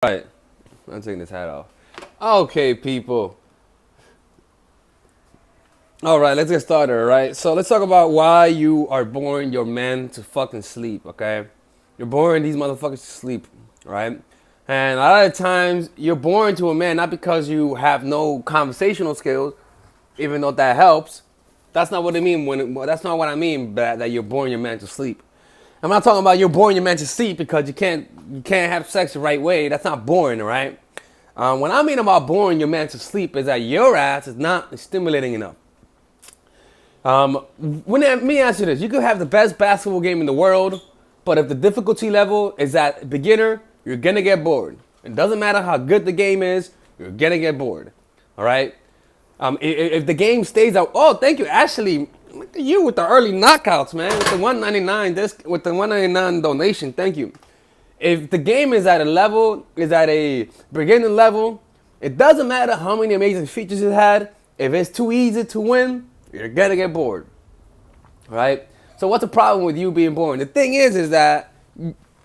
Right. I'm taking this hat off. Okay, people. All right, let's get started, all right? So let's talk about why you are boring your men to fucking sleep, okay? You're boring these motherfuckers to sleep, right? And a lot of times you're boring to a man not because you have no conversational skills, even though that helps. That's not what I mean that's not what I mean by that you're boring your man to sleep. I'm not talking about you're boring your man to sleep because you can't have sex the right way. That's not boring, all right? What I mean about boring your man to sleep is that your ass is not stimulating enough. Let me ask you this: you could have the best basketball game in the world, but if the difficulty level is at beginner, you're gonna get bored. It doesn't matter how good the game is, you're gonna get bored. All right. If the game stays out, oh, thank you, Ashley. Look at you with the early knockouts, man. With the 199 with the 199 donation. Thank you. If the game is at a beginner level, it doesn't matter how many amazing features it had. If it's too easy to win, you're gonna get bored, right? So what's the problem with you being boring? The thing is that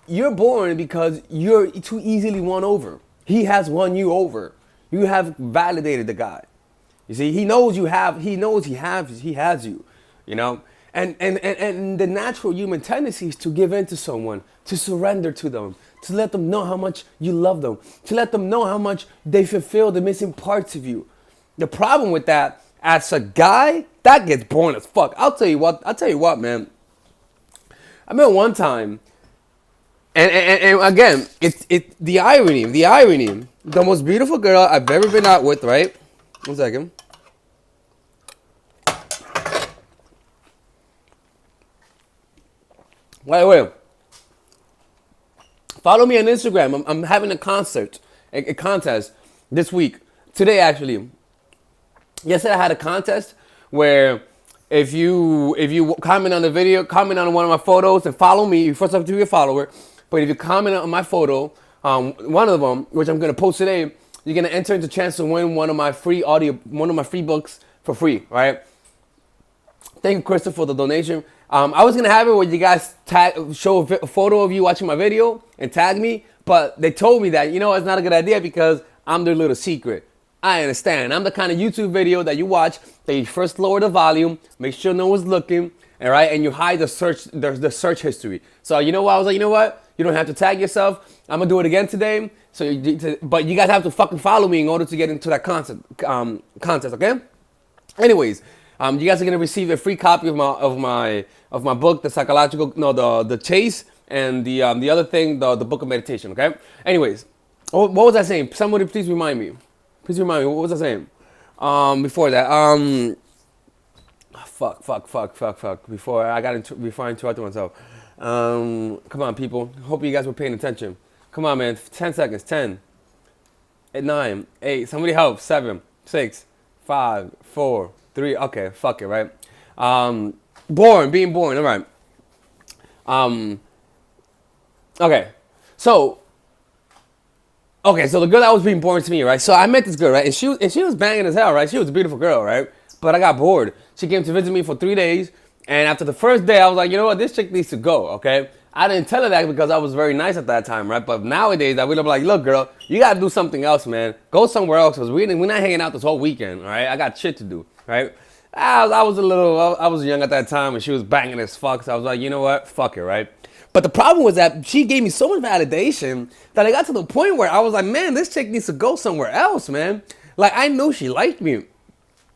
you're boring because you're too easily won over. He has won you over. You have validated the guy. You see, he knows you have. He knows he has you. You know, and the natural human tendency is to give in to someone, to surrender to them, to let them know how much you love them, to let them know how much they fulfill the missing parts of you. The problem with that, as a guy, that gets boring as fuck. I'll tell you what, man. I remember one time, and again, it's the irony. The most beautiful girl I've ever been out with, right? 1 second. Wait. Follow me on Instagram. I'm having a contest this week. Today, actually. Yesterday, I had a contest where if you comment on the video, comment on one of my photos, and follow me, you first have to be a follower. But if you comment on my photo, one of them, which I'm gonna post today, you're gonna enter into chance to win one of my free books for free. Right? Thank you, Krista, for the donation. I was gonna have it where you guys show a photo of you watching my video and tag me, but they told me that it's not a good idea because I'm their little secret. I understand. I'm the kind of YouTube video that you watch that you first lower the volume, make sure no one's looking, all right, and you hide the search history. So I was like, you know what? You don't have to tag yourself. I'm gonna do it again today. But you guys have to fucking follow me in order to get into that contest, okay? Anyways. You guys are gonna receive a free copy of my book, the Chase, and the other thing, the Book of Meditation. Okay. Anyways, what was I saying? Somebody please remind me. What was I saying? Before that, fuck. Before I interrupted myself. Come on, people. Hope you guys were paying attention. Come on, man. 10 seconds. 10, 9, 8. Somebody help. 7, 6, 5, 4. 3, okay, fuck it, right? Being boring, all right. Okay, so the girl that was being boring to me, right? So I met this girl, right? And she was banging as hell, right? She was a beautiful girl, right? But I got bored. She came to visit me for 3 days, and after the first day, I was like, you know what? This chick needs to go, okay? I didn't tell her that because I was very nice at that time, right? But nowadays, I would have like, look, girl, you gotta do something else, man. Go somewhere else, because we're not hanging out this whole weekend, all right? I got shit to do. Right? I was young at that time and she was banging as fuck. So I was like, you know what? Fuck it, right? But the problem was that she gave me so much validation that I got to the point where I was like, man, this chick needs to go somewhere else, man. Like I know she liked me,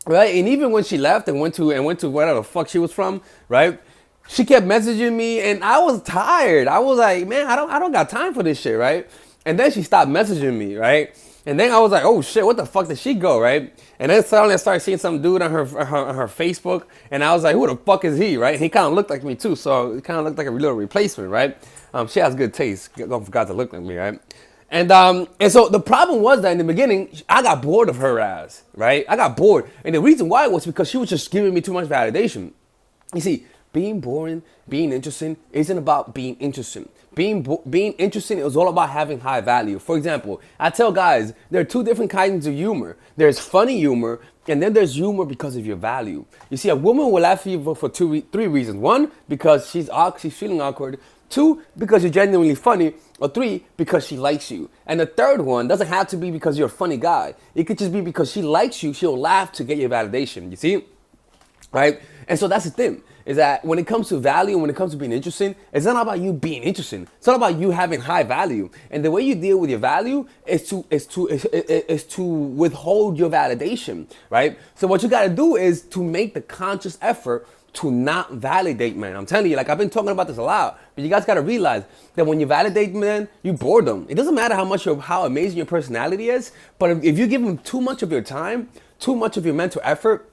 right? And even when she left and went to wherever the fuck she was from, right? She kept messaging me and I was tired. I was like, man, I don't got time for this shit, right? And then she stopped messaging me, right? And then I was like, oh shit, what the fuck did she go, right? And then suddenly I started seeing some dude on her Facebook, and I was like, who the fuck is he, right? And he kind of looked like me too, so it kind of looked like a little replacement, right? She has good taste. Don't forget to look like me, right? And so the problem was that in the beginning, I got bored of her ass, right? I got bored. And the reason why was because she was just giving me too much validation. You see, being boring, being interesting isn't about being interesting. Being interesting is all about having high value. For example, I tell guys there are two different kinds of humor. There's funny humor, and then there's humor because of your value. You see, a woman will laugh at you for three reasons. One, because she's feeling awkward. 2, because you're genuinely funny. Or 3, because she likes you. And the third one doesn't have to be because you're a funny guy. It could just be because she likes you. She'll laugh to get your validation. You see? Right? And so that's the thing, is that when it comes to value, when it comes to being interesting, it's not about you being interesting. It's not about you having high value. And the way you deal with your value is to withhold your validation, right? So what you got to do is to make the conscious effort to not validate, man. I'm telling you, like, I've been talking about this a lot, but you guys got to realize that when you validate, man, you bore them. It doesn't matter how amazing your personality is, but if you give them too much of your time, too much of your mental effort,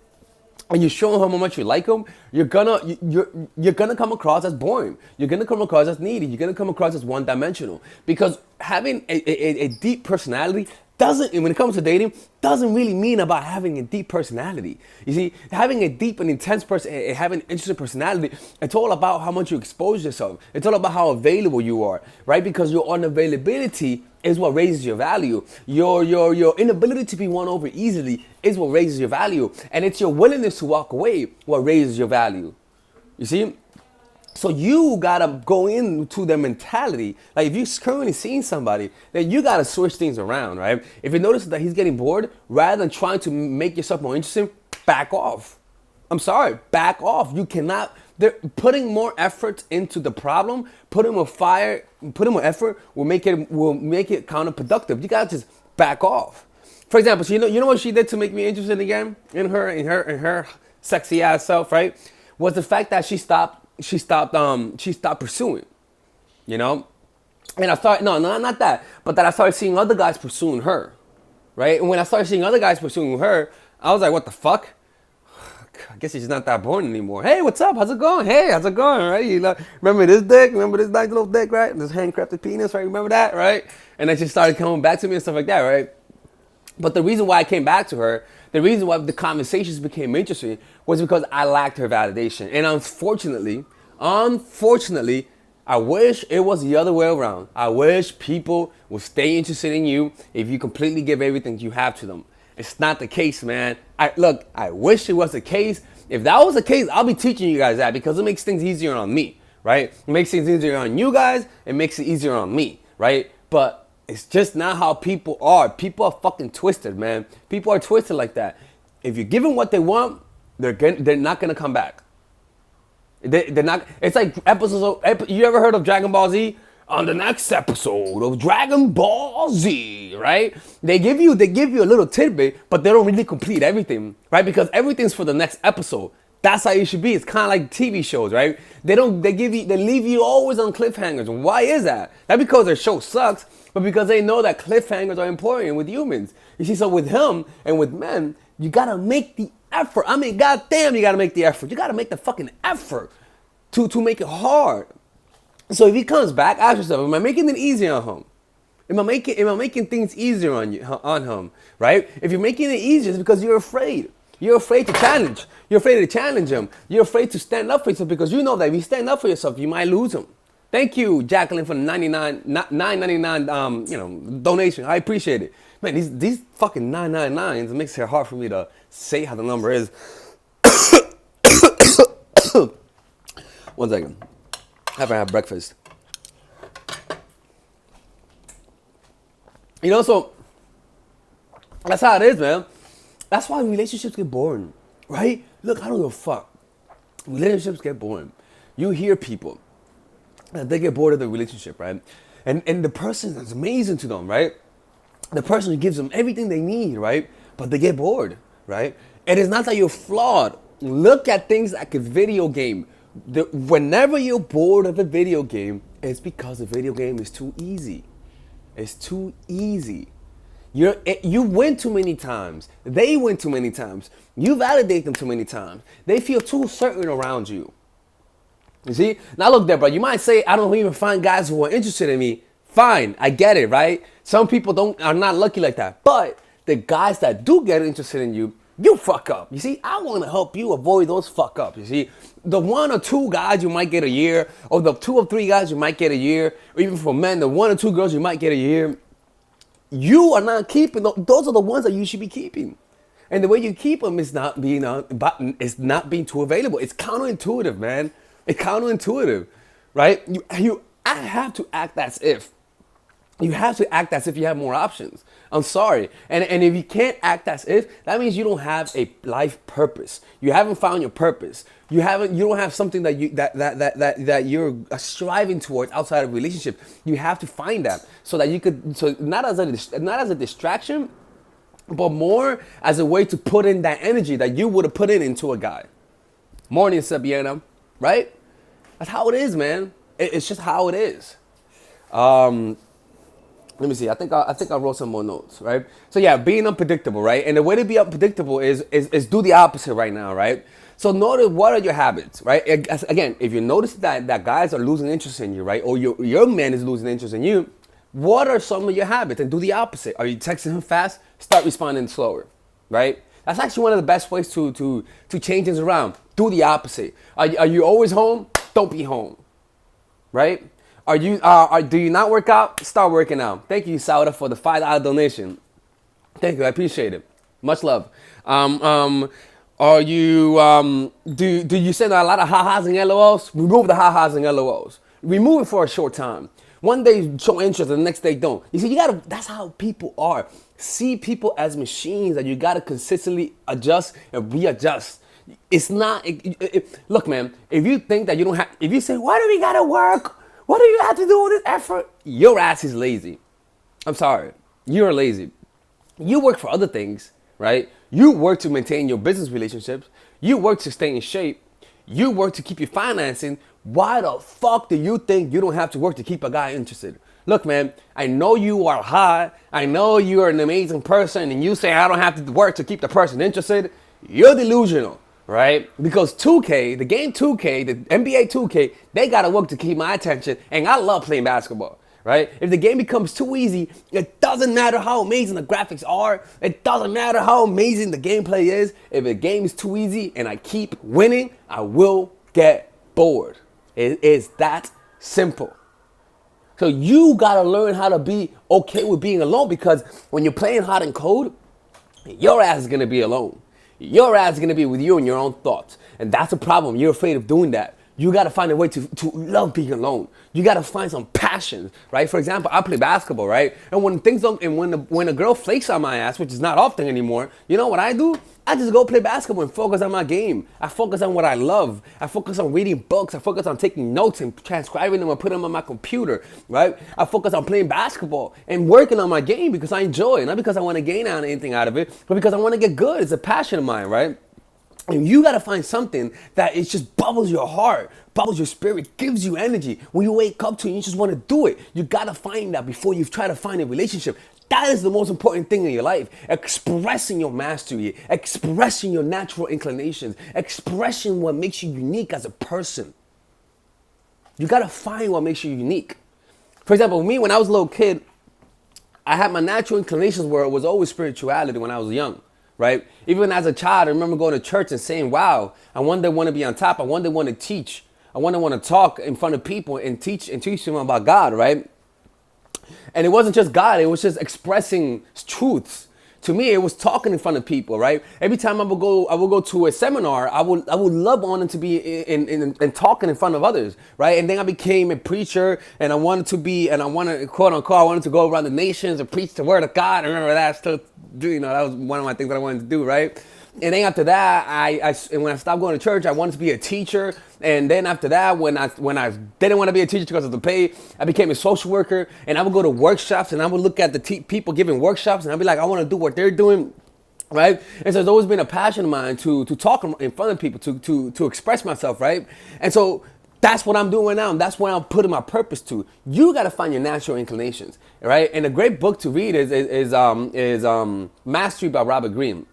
and you show them how much you like them, you're gonna come across as boring. You're gonna come across as needy. You're gonna come across as one-dimensional. Because having a deep personality doesn't, when it comes to dating, doesn't really mean about having a deep personality. You see, having a deep and intense person, having an interesting personality, it's all about how much you expose yourself. It's all about how available you are, right? Because your unavailability is what raises your value. Your inability to be won over easily is what raises your value. And it's your willingness to walk away what raises your value. You see? So you gotta go into the mentality. Like, if you're currently seeing somebody, then you gotta switch things around, right? If you notice that he's getting bored, rather than trying to make yourself more interesting, back off. I'm sorry, back off. You cannot. They're putting more effort into the problem, putting more effort will make it counterproductive. You gotta just back off. For example, so you know what she did to make me interested again in her sexy ass self, right? Was the fact that she stopped pursuing, you know? And I started, no, not that, but that I started seeing other guys pursuing her, right? And when I started seeing other guys pursuing her, I was like, what the fuck? I guess she's not that boring anymore. Hey, what's up? How's it going? Hey, how's it going? Right? You know, remember this dick? Remember this nice little dick, right? This handcrafted penis, right? Remember that, right? And then she started coming back to me and stuff like that, right? But the reason why I came back to her, the reason why the conversations became interesting was because I lacked her validation. And unfortunately, I wish it was the other way around. I wish people would stay interested in you if you completely give everything you have to them. It's not the case, man. I wish it was the case. If that was the case, I'll be teaching you guys that, because it makes things easier on me, right? It makes things easier on you guys. It makes it easier on me, right? But it's just not how people are. People are fucking twisted, man. People are twisted like that. If you give them what they want, they're not gonna come back. They're not. It's like episodes of. You ever heard of Dragon Ball Z? On the next episode of Dragon Ball Z, right? They give you a little tidbit, but they don't really complete everything, right? Because everything's for the next episode. That's how it should be. It's kind of like TV shows, right? They leave you always on cliffhangers. Why is that? Not because their show sucks, but because they know that cliffhangers are important with humans. You see, so with him and with men, you gotta make the effort. I mean, goddamn, you gotta make the effort. You gotta make the fucking effort to make it hard. So if he comes back, ask yourself, am I making it easier on him? Am I making things easier on him, right? If you're making it easier, it's because you're afraid. You're afraid to challenge. You're afraid to challenge him. You're afraid to stand up for yourself, because you know that if you stand up for yourself, you might lose him. Thank you, Jacqueline, for the $9.99 donation. I appreciate it. Man, these fucking 999s makes it hard for me to say how the number is. 1 second. I haven't had breakfast. You know, so that's how it is, man. That's why relationships get boring, right? Look, I don't give a fuck. Relationships get boring. You hear people, they get bored of the relationship, right? And the person is amazing to them, right? The person gives them everything they need, right? But they get bored, right? And it's not that you're flawed. Look at things like a video game. Whenever you're bored of a video game, it's because the video game is too easy. It's too easy. You win too many times. They win too many times. You validate them too many times. They feel too certain around you. You see? Now look there, bro. You might say, I don't even find guys who are interested in me. Fine, I get it, right? Some people are not lucky like that. But the guys that do get interested in you, you fuck up. You see, I want to help you avoid those fuck ups. You see, the 1 or 2 guys you might get a year, or the 2 or 3 guys you might get a year, or even for men, the 1 or 2 girls you might get a year. You are not keeping those are the ones that you should be keeping. And the way you keep them is not being too available. It's counterintuitive, man. It's counterintuitive, right? I have to act as if. You have to act as if you have more options. I'm sorry. And if you can't act as if, that means you don't have a life purpose. You haven't found your purpose. You don't have something that you're striving towards outside of a relationship. You have to find that so that you could, so not as a distraction, but more as a way to put in that energy that you would have put into a guy. Morning, Sabiana, right? That's how it is, man. It's just how it is. Let me see. I think I wrote some more notes, right? So yeah, being unpredictable, right? And the way to be unpredictable is do the opposite right now, right? So notice what are your habits, right? Again, if you notice that guys are losing interest in you, right, or your man is losing interest in you, what are some of your habits? And do the opposite. Are you texting him fast? Start responding slower, right? That's actually one of the best ways to change things around. Do the opposite. Are you always home? Don't be home, right? Do you not work out? Start working out. Thank you, Sauda, for the $5 donation. Thank you, I appreciate it. Much love. Are you do you send a lot of ha-has and LOLs? Remove the ha-has and LOLs. Remove it for a short time. One day show interest, and the next day don't. You see, that's how people are. See people as machines that you gotta consistently adjust and readjust. It's not. Look, man. If you think that you don't have, if you say, "Why do we gotta work? What do you have to do all this effort?" Your ass is lazy. I'm sorry. You're lazy. You work for other things, right? You work to maintain your business relationships. You work to stay in shape. You work to keep your financing. Why the fuck do you think you don't have to work to keep a guy interested? Look, man, I know you are hot. I know you are an amazing person, and you say I don't have to work to keep the person interested. You're delusional. Right? Because 2K, the game 2K, the NBA 2K, they gotta work to keep my attention, and I love playing basketball, right? If the game becomes too easy, it doesn't matter how amazing the graphics are, it doesn't matter how amazing the gameplay is. If the game is too easy and I keep winning, I will get bored. It is that simple. So you gotta learn how to be okay with being alone, because when you're playing hot and cold, your ass is gonna be alone. Your ass is going to be with you and your own thoughts. And that's a problem. You're afraid of doing that. You got to find a way to love being alone. You got to find some passion, right? For example, I play basketball, right? And when things don't, and when a girl flakes on my ass, which is not often anymore, you know what I do? I just go play basketball and focus on my game. I focus on what I love. I focus on reading books. I focus on taking notes and transcribing them and putting them on my computer, right? I focus on playing basketball and working on my game because I enjoy it. Not because I want to gain anything out of it, but because I want to get good. It's a passion of mine, right? And you got to find something that it just bubbles your heart, bubbles your spirit, gives you energy. When you wake up to it, you just want to do it. You got to find that before you try to find a relationship. That is the most important thing in your life. Expressing your mastery, expressing your natural inclinations, expressing what makes you unique as a person. You got to find what makes you unique. For example, me, when I was a little kid, I had my natural inclinations where it was always spirituality when I was young. Right? Even as a child, I remember going to church and saying, wow, I one day want to be on top. I one day want to teach. I one day want to talk in front of people and teach them about God, right? And it wasn't just God. It was just expressing truths. To me, it was talking in front of people, right? Every time I would go to a seminar, I would love wanting to be in talking in front of others, right? And then I became a preacher, and I wanted to quote unquote, I wanted to go around the nations and preach the word of God. I remember that. Still, that was one of my things that I wanted to do, right? And then after that, when I stopped going to church, I wanted to be a teacher. And then after that, when I didn't want to be a teacher because of the pay, I became a social worker. And I would go to workshops, and I would look at the people giving workshops, and I'd be like, I want to do what they're doing, right? And so it's always been a passion of mine to talk in front of people, to express myself, right? And so that's what I'm doing now, and that's what I'm putting my purpose to. You got to find your natural inclinations, right? And a great book to read is Mastery by Robert Greene.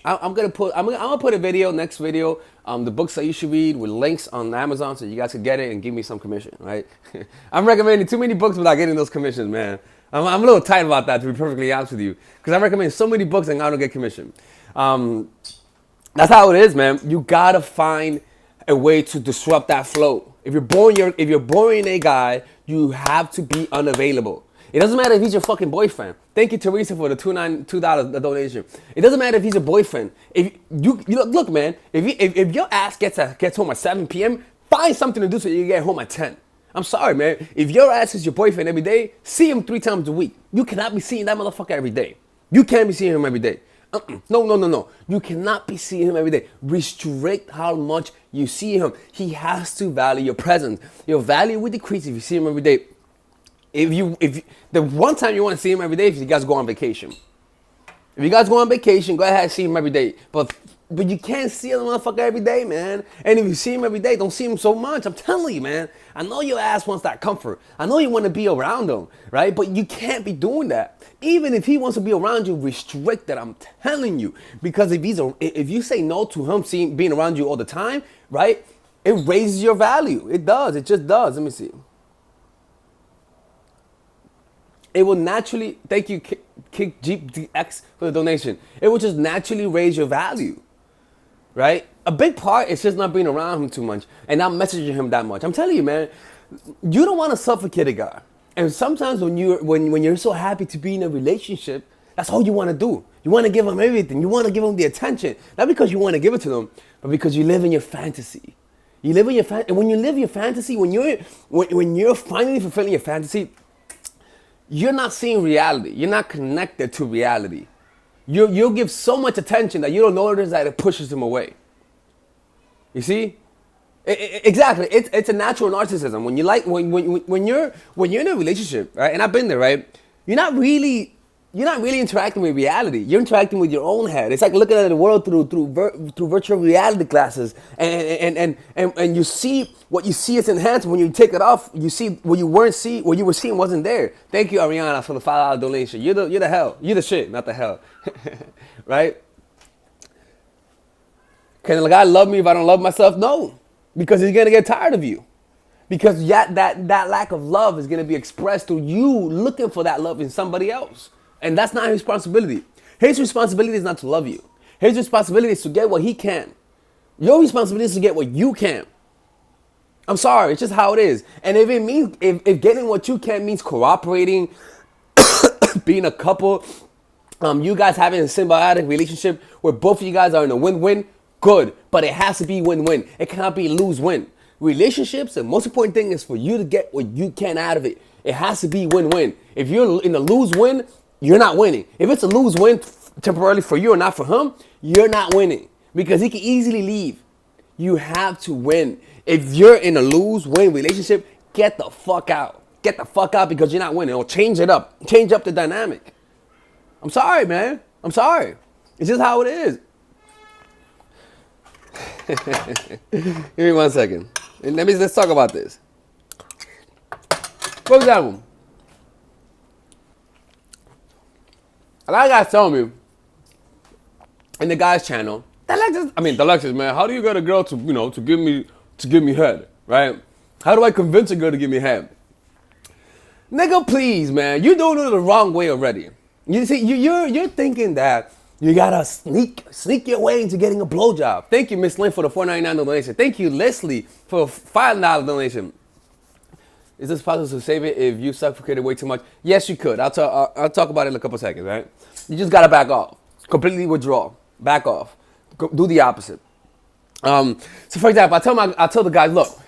I'm gonna put a video, next video, the books that you should read with links on Amazon so you guys can get it and give me some commission, right? I'm recommending too many books without getting those commissions, man. I'm a little tight about that, to be perfectly honest with you, because I recommend so many books and I don't get commission. That's how it is, man. You gotta find a way to disrupt that flow. If you're boring a guy, you have to be unavailable. It doesn't matter if he's your fucking boyfriend. Thank you, Teresa, for the $2 donation. It doesn't matter if he's your boyfriend. If you look, man, if your ass gets home at 7 p.m., find something to do so you get home at 10. I'm sorry, man. If your ass is your boyfriend every day, see him 3 times a week. You cannot be seeing that motherfucker every day. You can't be seeing him every day. No. You cannot be seeing him every day. Restrict how much you see him. He has to value your presence. Your value will decrease if you see him every day. If the one time you want to see him every day, if you guys go on vacation. If you guys go on vacation, go ahead and see him every day. But you can't see the motherfucker every day, man. And if you see him every day, don't see him so much. I'm telling you, man. I know your ass wants that comfort. I know you want to be around him, right? But you can't be doing that. Even if he wants to be around you, restrict that. I'm telling you. Because if you say no to him being around you all the time, right? It raises your value. It does. It just does. Let me see. It will naturally, thank you, Kick GX for the donation. It will just naturally raise your value, right? A big part is just not being around him too much and not messaging him that much. I'm telling you, man, you don't want to suffocate a guy. And sometimes when you're so happy to be in a relationship, that's all you want to do. You want to give him everything. You want to give him the attention. Not because you want to give it to them, but because you live in your fantasy. You live in your fantasy. And when you live your fantasy, when you're finally fulfilling your fantasy, you're not seeing reality. You're not connected to reality. You'll give so much attention that you don't notice that it pushes them away. You see? Exactly. It's a natural narcissism. When you're in a relationship, right? And I've been there, right? You're not really interacting with reality. You're interacting with your own head. It's like looking at the world through virtual reality glasses, and you see what you see is enhanced. When you take it off, you see what you were seeing wasn't there. Thank you, Ariana, for the $5 donation. You're the hell. You're the shit, not the hell, right? Can the guy love me if I don't love myself? No, because he's gonna get tired of you. Because that lack of love is gonna be expressed through you looking for that love in somebody else. And that's not his responsibility. His responsibility is not to love you. His responsibility is to get what he can. Your responsibility is to get what you can. I'm sorry, it's just how it is. And if getting what you can means cooperating, being a couple, you guys having a symbiotic relationship where both of you guys are in a win-win, good. But it has to be win-win. It cannot be lose-win. Relationships, the most important thing is for you to get what you can out of it. It has to be win-win. If you're in a lose-win, you're not winning. If it's a lose-win temporarily for you or not for him, you're not winning because he can easily leave. You have to win. If you're in a lose-win relationship, get the fuck out. Get the fuck out because you're not winning. Or change it up. Change up the dynamic. I'm sorry, man. I'm sorry. It's just how it is. Give me 1 second. And let's talk about this. For example, a lot of guys tell me in the guys' channel, Alexis, man, how do you get a girl to give me head, right? How do I convince a girl to give me head? Nigga, please, man, you're doing it the wrong way already. You see, you're thinking that you gotta sneak your way into getting a blowjob. Thank you, Miss Lynn, for the $4.99 donation. Thank you, Leslie, for a $5 donation. Is this possible to save it if you suffocated way too much? Yes, you could. I'll talk about it in a couple seconds, right? You just gotta back off. Completely withdraw. Back off. Do the opposite. So for example, I tell the guys, look.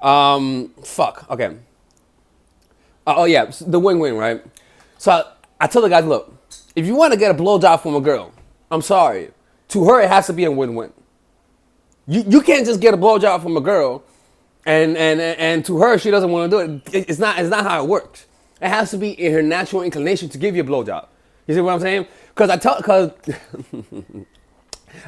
Okay. Oh yeah, the win-win, right? So I tell the guys, look. If you want to get a blowjob from a girl, I'm sorry. To her, it has to be a win-win. You can't just get a blowjob from a girl, and to her, she doesn't want to do it. It's not how it works. It has to be in her natural inclination to give you a blowjob. You see what I'm saying? Because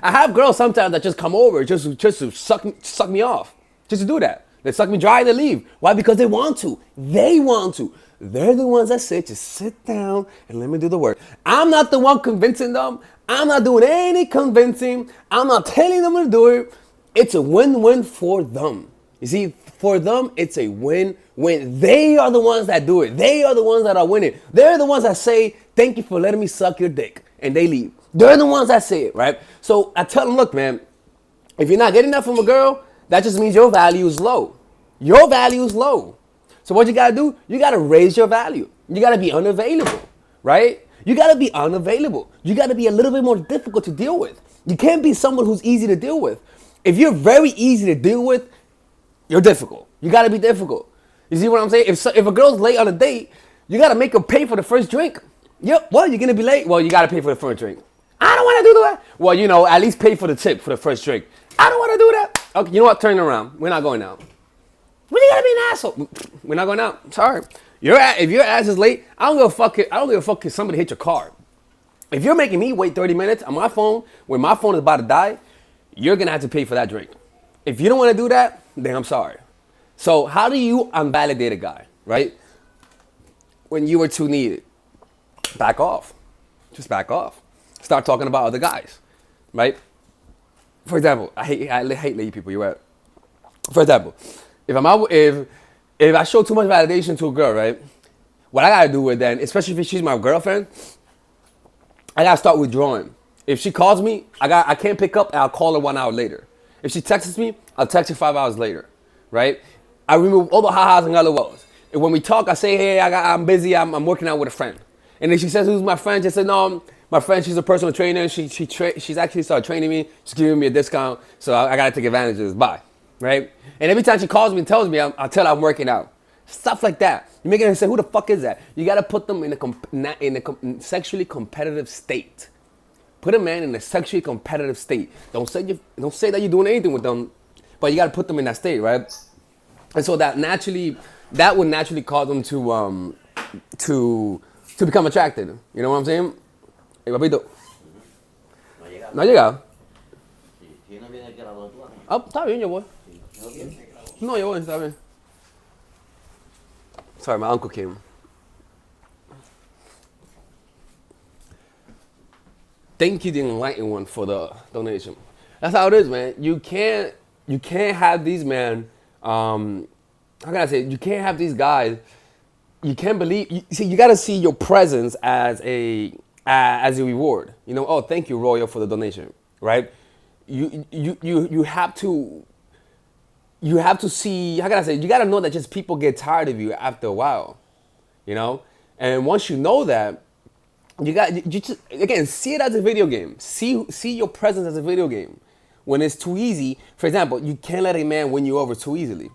I have girls sometimes that just come over just to suck me off, just to do that. They suck me dry and they leave. Why? Because they want to. They want to. They're the ones that say, just sit down and let me do the work. I'm not the one convincing them. I'm not doing any convincing. I'm not telling them to do it. It's a win-win for them. You see, for them, it's a win-win. They are the ones that do it. They are the ones that are winning. They're the ones that say, thank you for letting me suck your dick. And they leave. They're the ones that say it, right? So I tell them, look, man, if you're not getting that from a girl, that just means your value is low. Your value is low. So what you got to do, you got to raise your value. You got to be unavailable, right? You got to be unavailable. You got to be a little bit more difficult to deal with. You can't be someone who's easy to deal with. If you're very easy to deal with, You're difficult. You gotta be difficult. You see what I'm saying? If a girl's late on a date, you gotta make her pay for the first drink. Yep. What? You're gonna be late? Well, you gotta pay for the first drink. I don't want to do that. Well, at least pay for the tip for the first drink. I don't want to do that. Okay, you know what? Turn around. We're not going out. Well, you gotta be an asshole. We're not going out. Sorry. If your ass is late, I don't give a fuck. I don't give a fuck if somebody hit your car. If you're making me wait 30 minutes on my phone when my phone is about to die, you're gonna have to pay for that drink. If you don't want to do that, then I'm sorry. So how do you unvalidate a guy, right? When you were too needed, back off. Just back off. Start talking about other guys, right? For example, I hate lady people. You're right. For example, if I show too much validation to a girl, right? What I gotta do with then, especially if she's my girlfriend, I gotta start withdrawing. If she calls me, I can't pick up, and I'll call her 1 hour later. If she texts me, I'll text her 5 hours later, right? I remove all the ha-has and LOLs. And when we talk, I say, hey, I'm busy, I'm working out with a friend. And then she says, who's my friend? She said, no, my friend, she's a personal trainer. She's actually started training me. She's giving me a discount, so I gotta take advantage of this. Bye, right? And every time she calls me and tells me, I'll tell her I'm working out. Stuff like that. You're making her say, who the fuck is that? You gotta put them in a sexually competitive state. Put a man in a sexually competitive state. Don't say that you're doing anything with them, but you gotta put them in that state, right? And so that would naturally cause them to become attracted. You know what I'm saying? Hey, papito. No ha llegado. Si no viene aquí a la donde tú vas. Ah, está bien, yo voy. No, yo voy, está bien. Sorry, my uncle came. Thank you, the enlightened one, for the donation. That's how it is, man. You can't have these men. How can I say? You can't have these guys. You can't believe. You got to see your presence as a reward. Oh, thank you, Royal, for the donation. Right? You have to. You have to see. How can I say? You got to know that just people get tired of you after a while. And once you know that. You just, again, see it as a video game. See your presence as a video game. When it's too easy, for example, you can't let a man win you over too easily.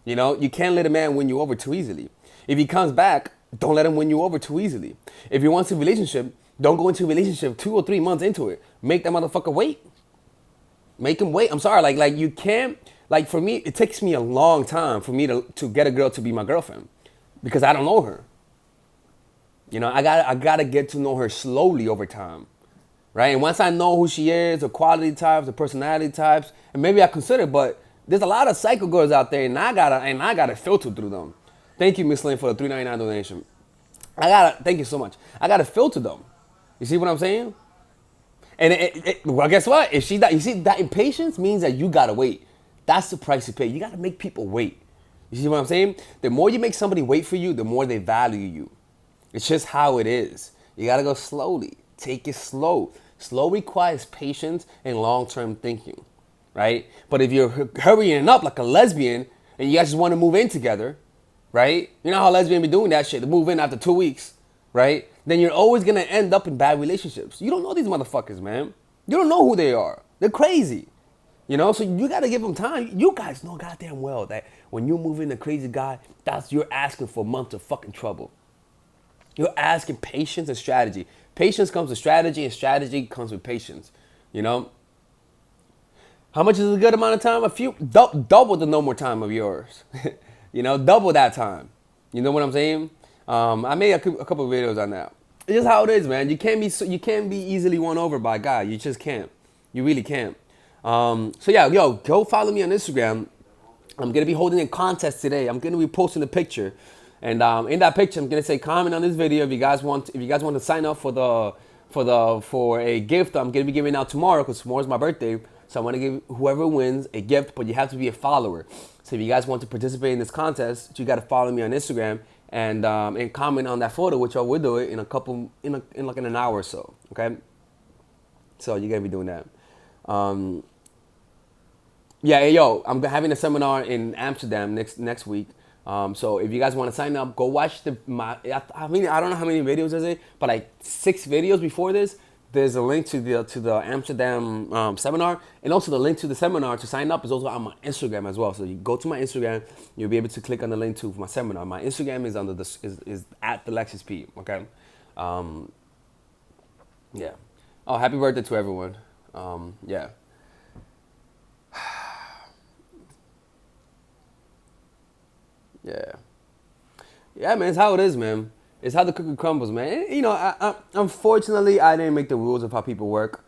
You can't let a man win you over too easily. If he comes back, don't let him win you over too easily. If he wants a relationship, don't go into a relationship 2 or 3 months into it. Make that motherfucker wait. Make him wait. I'm sorry, like you can't, like for me, it takes me a long time for me to get a girl to be my girlfriend because I don't know her. I gotta get to know her slowly over time, right? And once I know who she is, her quality types, her personality types, and maybe I consider, but there's a lot of psycho girls out there, and I gotta filter through them. Thank you, Miss Lynn, for the $3.99 donation. Thank you so much. I gotta filter them. You see what I'm saying? And well, guess what? You see that impatience means that you gotta wait. That's the price you pay. You gotta make people wait. You see what I'm saying? The more you make somebody wait for you, the more they value you. It's just how it is. You gotta go slowly. Take it slow. Slow requires patience and long-term thinking, right? But if you're hurrying up like a lesbian and you guys just want to move in together, right? You know how lesbians be doing that shit. They move in after 2 weeks, right? Then you're always gonna end up in bad relationships. You don't know these motherfuckers, man. You don't know who they are. They're crazy. So you gotta give them time. You guys know goddamn well that when you move in a crazy guy, you're asking for months of fucking trouble. You're asking patience and strategy. Patience comes with strategy, and strategy comes with patience. How much is a good amount of time? Double the normal time of yours. Double that time. You know what I'm saying? I made a couple of videos on that. It's just how it is, man. You can't be easily won over by a guy. You just can't. You really can't. So yeah, go follow me on Instagram. I'm gonna be holding a contest today. I'm gonna be posting a picture. And in that picture, I'm gonna say comment on this video if you guys want to sign up for a gift I'm gonna be giving out tomorrow because tomorrow's my birthday. So I want to give whoever wins a gift, but you have to be a follower. So if you guys want to participate in this contest, you got to follow me on Instagram and comment on that photo, which I will do it in in an hour or so. Okay. So you're gonna be doing that. I'm having a seminar in Amsterdam next week. So if you guys want to sign up, go watch I don't know how many videos is it, but like 6 videos before this. there's a link to the Amsterdam seminar, and also the link to the seminar to sign up is also on my Instagram as well. So you go to my Instagram, you'll be able to click on the link to my seminar. My Instagram is under this is at the Lexus P. Okay, yeah. Oh, happy birthday to everyone. Yeah. Yeah. Yeah, man, it's how it is, man. It's how the cookie crumbles, man. You know, unfortunately, I didn't make the rules of how people work.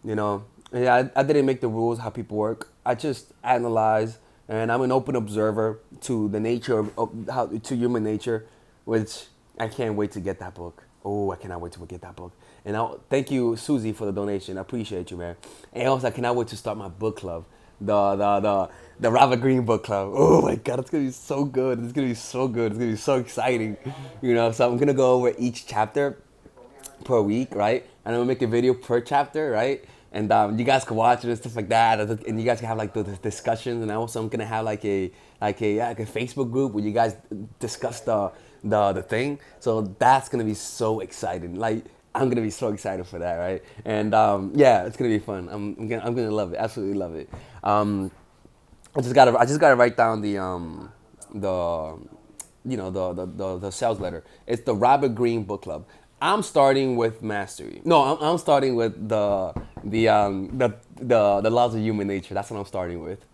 You know, yeah, I didn't make the rules how people work. I just analyze, and I'm an open observer to the nature of how to human nature, which I can't wait to get that book. Oh, I cannot wait to get that book. And thank you, Susie, for the donation. I appreciate you, man. And also, I cannot wait to start my book club, the Robert Greene book club. Oh my God, it's gonna be so good. It's gonna be so good. It's gonna be so exciting. You know, so I'm gonna go over each chapter per week, right? And I'm gonna make a video per chapter, right? And you guys can watch it and stuff like that, and you guys can have like the discussions. And also, I'm gonna have like a Facebook group where you guys discuss the thing. So that's gonna be so exciting. Like I'm gonna be so excited for that, right? And yeah, it's gonna be fun. I'm gonna love it. Absolutely love it. I just gotta write down the the sales letter. It's the Robert Greene Book Club. I'm starting with mastery. No, I'm starting with the laws of human nature. That's what I'm starting with.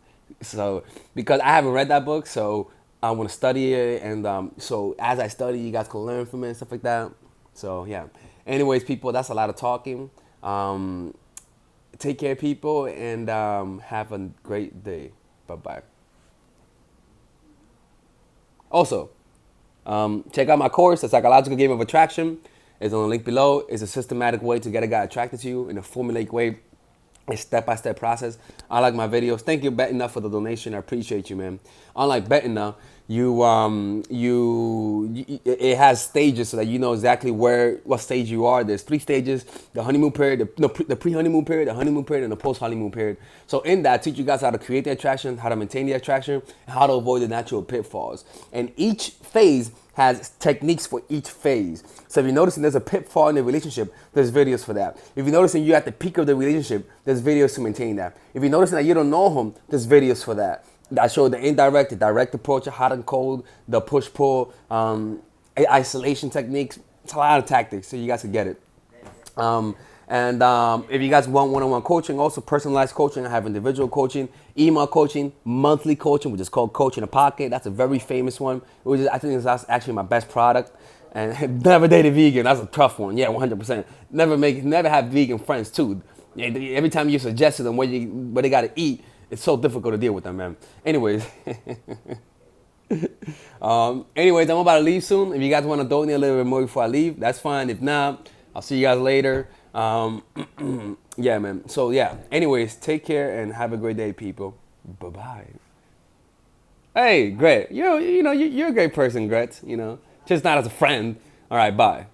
So because I haven't read that book, so I want to study it, and so as I study, you guys can learn from it and stuff like that. So yeah. Anyways, people, that's a lot of talking. Take care, people, and have a great day. Bye bye. Also, check out my course, The Psychological Game of Attraction. It's on the link below. It's a systematic way to get a guy attracted to you in a formulaic way, a step-by-step process. I like my videos. Thank you, Bettina, for the donation. I appreciate you, man. Unlike Bettina, it has stages so that you know exactly what stage you are. There's 3 stages: the honeymoon period, the pre-honeymoon period, the honeymoon period, and the post-honeymoon period. So in that, I teach you guys how to create the attraction, how to maintain the attraction, and how to avoid the natural pitfalls. And each phase has techniques for each phase. So if you're noticing there's a pitfall in the relationship, there's videos for that. If you're noticing you're at the peak of the relationship, there's videos to maintain that. If you're noticing that you don't know him, there's videos for that. I show the indirect, the direct approach, the hot and cold, the push-pull, isolation techniques. It's a lot of tactics, so you guys can get it. If you guys want one-on-one coaching, also personalized coaching, I have individual coaching, email coaching, monthly coaching, which is called Coach in a Pocket. That's a very famous one. I think that's actually my best product. And never date a vegan. That's a tough one. Yeah, 100%. Never have vegan friends too. Every time you suggest to them what they gotta eat, it's so difficult to deal with them, man. Anyways, I'm about to leave soon. If you guys want to donate a little bit more before I leave, that's fine. If not, I'll see you guys later. Yeah, man. So yeah. Anyways, take care and have a great day, people. Bye bye. Hey, Gret. You're a great person, Gret. You know, just not as a friend. All right, bye.